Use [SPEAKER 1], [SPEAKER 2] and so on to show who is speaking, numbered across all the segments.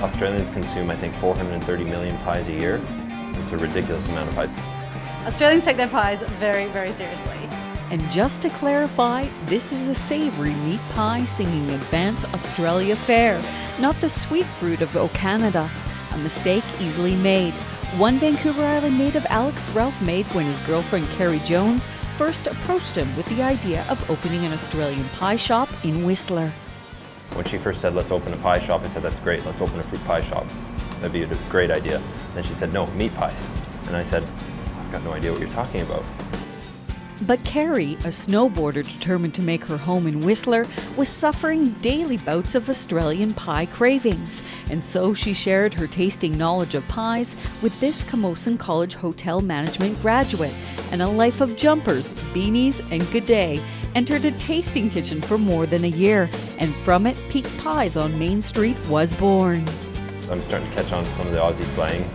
[SPEAKER 1] Australians consume, I think, 430 million pies a year. It's a ridiculous amount of pies.
[SPEAKER 2] Australians take their pies very, very seriously.
[SPEAKER 3] And just to clarify, this is a savoury meat pie singing Advance Australia Fair, not the sweet fruit of O Canada. A mistake easily made. One Vancouver Island native Alex Ralph made when his girlfriend Carrie Jones first approached him with the idea of opening an Australian pie shop in Whistler.
[SPEAKER 1] When she first said, let's open a pie shop, I said, that's great, let's open a fruit pie shop. That'd be a great idea. Then she said, no, meat pies. And I said, I've got no idea what you're talking about.
[SPEAKER 3] But Carrie, a snowboarder determined to make her home in Whistler, was suffering daily bouts of Australian pie cravings. And so she shared her tasting knowledge of pies with this Camosun College hotel management graduate, and a life of jumpers, beanies, and good day, entered a tasting kitchen for more than a year. And from it, Peaked Pies on Main Street was born.
[SPEAKER 1] I'm starting to catch on to some of the Aussie slang.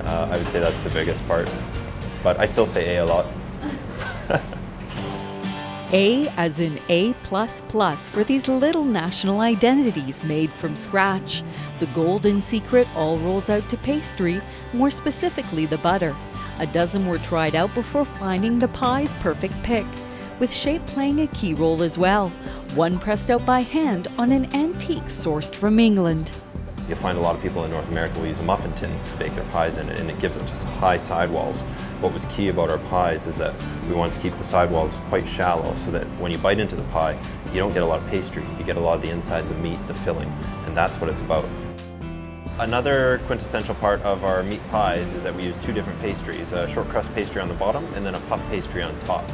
[SPEAKER 1] I would say that's the biggest part. But I still say A a lot.
[SPEAKER 3] A as in A++ for these little national identities made from scratch. The golden secret all rolls out to pastry, more specifically the butter. A dozen were tried out before finding the pie's perfect pick, with shape playing a key role as well. One pressed out by hand on an antique sourced from England.
[SPEAKER 1] You'll find a lot of people in North America will use a muffin tin to bake their pies in it, and it gives it just high sidewalls. What was key about our pies is that we wanted to keep the sidewalls quite shallow so that when you bite into the pie, you don't get a lot of pastry, you get a lot of the inside, the meat, the filling, and that's what it's about. Another quintessential part of our meat pies is that we use two different pastries, a short crust pastry on the bottom and then a puff pastry on top.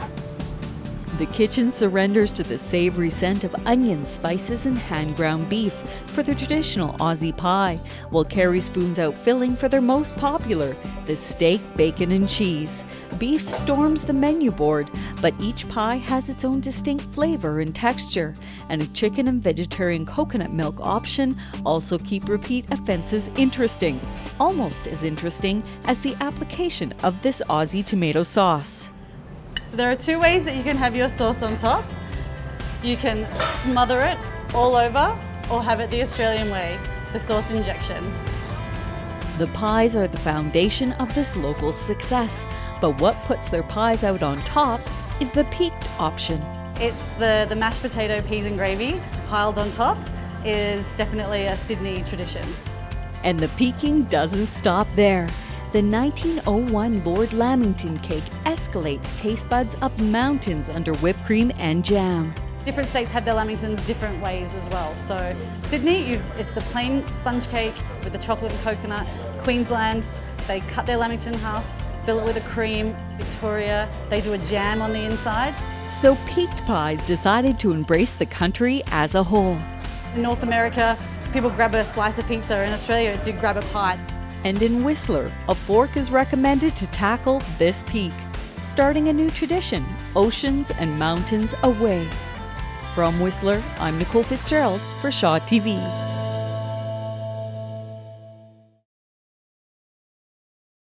[SPEAKER 3] The kitchen surrenders to the savory scent of onions, spices, and hand-ground beef for the traditional Aussie pie, while Carrie spoons out filling for their most popular, the steak, bacon, and cheese. Beef storms the menu board, but each pie has its own distinct flavor and texture, and a chicken and vegetarian coconut milk option also keep repeat offenses interesting, almost as interesting as the application of this Aussie tomato sauce.
[SPEAKER 2] So there are two ways that you can have your sauce on top. You can smother it all over or have it the Australian way, the sauce injection.
[SPEAKER 3] The pies are the foundation of this local success, but what puts their pies out on top is the peaked option.
[SPEAKER 2] It's the mashed potato, peas and gravy piled on top is definitely a Sydney tradition.
[SPEAKER 3] And the peaking doesn't stop there. The 1901 Lord Lamington cake escalates taste buds up mountains under whipped cream and jam.
[SPEAKER 2] Different states have their lamingtons different ways as well. So Sydney, it's the plain sponge cake with the chocolate and coconut. Queensland, they cut their lamington in half, fill it with a cream. Victoria, they do a jam on the inside.
[SPEAKER 3] So Peaked Pies decided to embrace the country as a whole.
[SPEAKER 2] In North America, people grab a slice of pizza. In Australia, it's you grab a pie.
[SPEAKER 3] And in Whistler, a fork is recommended to tackle this peak, starting a new tradition, oceans and mountains away. From Whistler, I'm Nicole Fitzgerald for Shaw TV.